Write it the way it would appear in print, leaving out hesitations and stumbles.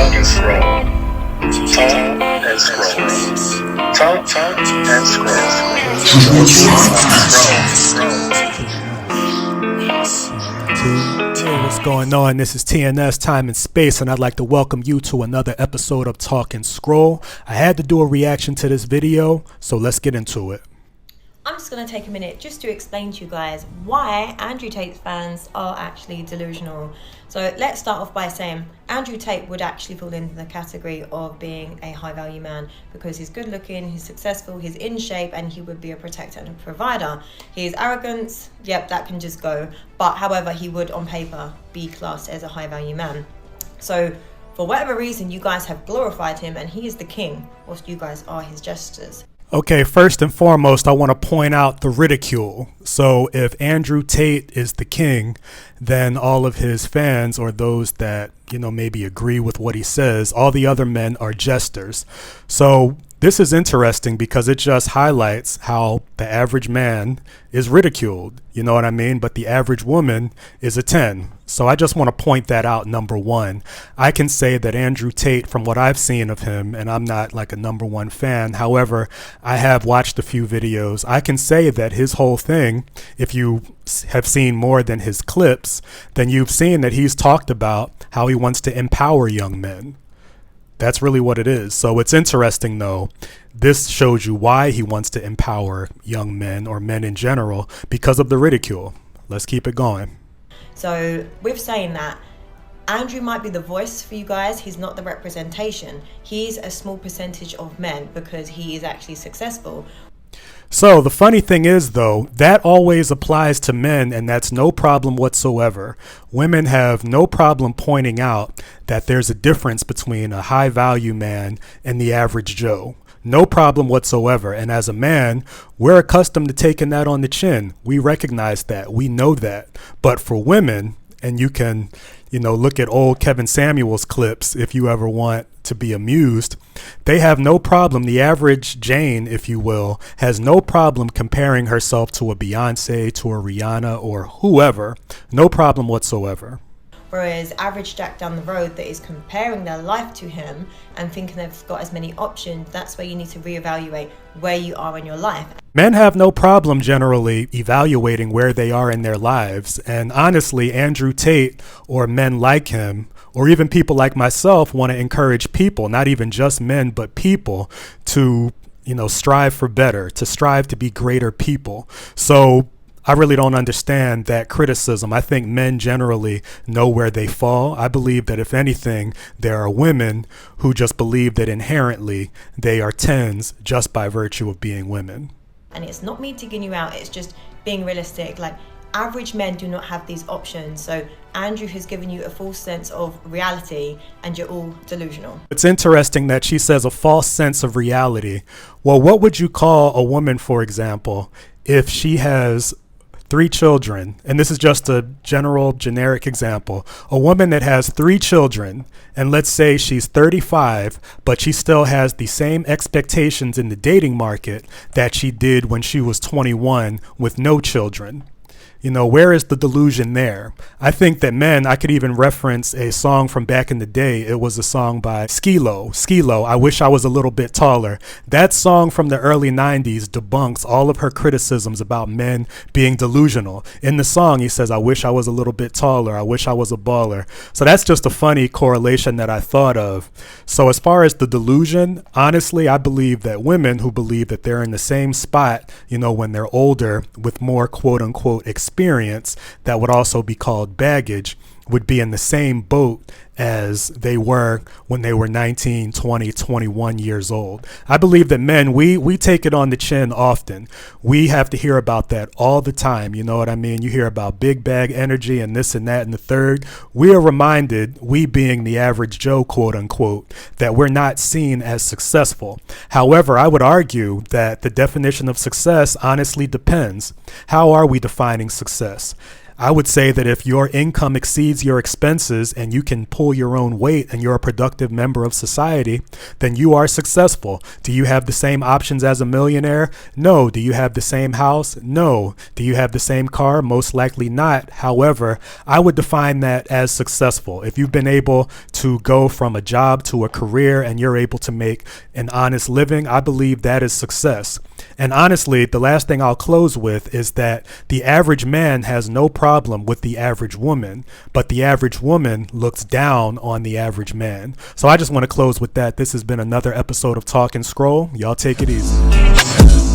Talk and scroll. Talk and scroll. Talk and scroll. Hey, what's going on? This is TNS, Time and Space, and I'd like to welcome you to another episode of Talk and Scroll. I had to do a reaction to this video, so let's get into it. I'm just going to take a minute just to explain to you guys why Andrew Tate's fans are actually delusional. So let's start off by saying Andrew Tate would actually fall into the category of being a high value man because he's good looking, he's successful, he's in shape, and he would be a protector and a provider. His arrogance, yep, that can just go. But however, he would on paper be classed as a high value man. So for whatever reason, you guys have glorified him and he is the king, whilst you guys are his jesters. Okay, first and foremost, I want to point out the ridicule. So if Andrew Tate is the king, then all of his fans, or those that, maybe agree with what he says, all the other men are jesters. So this is interesting because it just highlights how the average man is ridiculed, you know what I mean? But the average woman is a 10. So I just want to point that out, number one. I can say that Andrew Tate, from what I've seen of him, and I'm not like a number one fan, however, I have watched a few videos. I can say that his whole thing, if you have seen more than his clips, then you've seen that he's talked about how he wants to empower young men. That's really what it is. So it's interesting, though. This shows you why he wants to empower young men or men in general because of the ridicule. Let's keep it going. So with saying that, Andrew might be the voice for you guys. He's not the representation. He's a small percentage of men because he is actually successful. So the funny thing is, though, that always applies to men, and that's no problem whatsoever. Women have no problem pointing out that there's a difference between a high value man and the average Joe. No problem whatsoever. And as a man, we're accustomed to taking that on the chin. We recognize that. We know that. But for women, and you can, look at old Kevin Samuels clips if you ever want to be amused, they have no problem. The average Jane, if you will, has no problem comparing herself to a Beyonce, to a Rihanna, or whoever. No problem whatsoever. Whereas average Jack down the road that is comparing their life to him and thinking they've got as many options, that's where you need to reevaluate where you are in your life. Men have no problem generally evaluating where they are in their lives. And honestly, Andrew Tate or men like him, or even people like myself, want to encourage people, not even just men, but people to, strive for better, to strive to be greater people. So I really don't understand that criticism. I think men generally know where they fall. I believe that if anything, there are women who just believe that inherently they are 10s just by virtue of being women. And it's not me digging you out, it's just being realistic. Like, average men do not have these options. So Andrew has given you a false sense of reality and you're all delusional. It's interesting that she says a false sense of reality. Well, what would you call a woman, for example, if she has 3 children, and this is just a generic example, a woman that has 3 children, and let's say she's 35, but she still has the same expectations in the dating market that she did when she was 21 with no children. Where is the delusion there? I think that men, I could even reference a song from back in the day. It was a song by Skilo, I Wish I Was a Little Bit Taller. That song from the early 90s debunks all of her criticisms about men being delusional. In the song, he says, I wish I was a little bit taller. I wish I was a baller. So that's just a funny correlation that I thought of. So as far as the delusion, honestly, I believe that women who believe that they're in the same spot, when they're older with more quote unquote experience that would also be called baggage, would be in the same boat as they were when they were 19, 20, 21 years old. I believe that men, we take it on the chin often. We have to hear about that all the time. You know what I mean? You hear about big bag energy and this and that and the third. We are reminded, we being the average Joe, quote unquote, that we're not seen as successful. However, I would argue that the definition of success honestly depends. How are we defining success? I would say that if your income exceeds your expenses and you can pull your own weight and you're a productive member of society, then you are successful. Do you have the same options as a millionaire? No. Do you have the same house? No. Do you have the same car? Most likely not. However, I would define that as successful. If you've been able to go from a job to a career and you're able to make an honest living, I believe that is success. And honestly, the last thing I'll close with is that the average man has no problem with the average woman, but the average woman looks down on the average man. So I just want to close with that. This has been another episode of Talk and Scroll. Y'all take it easy.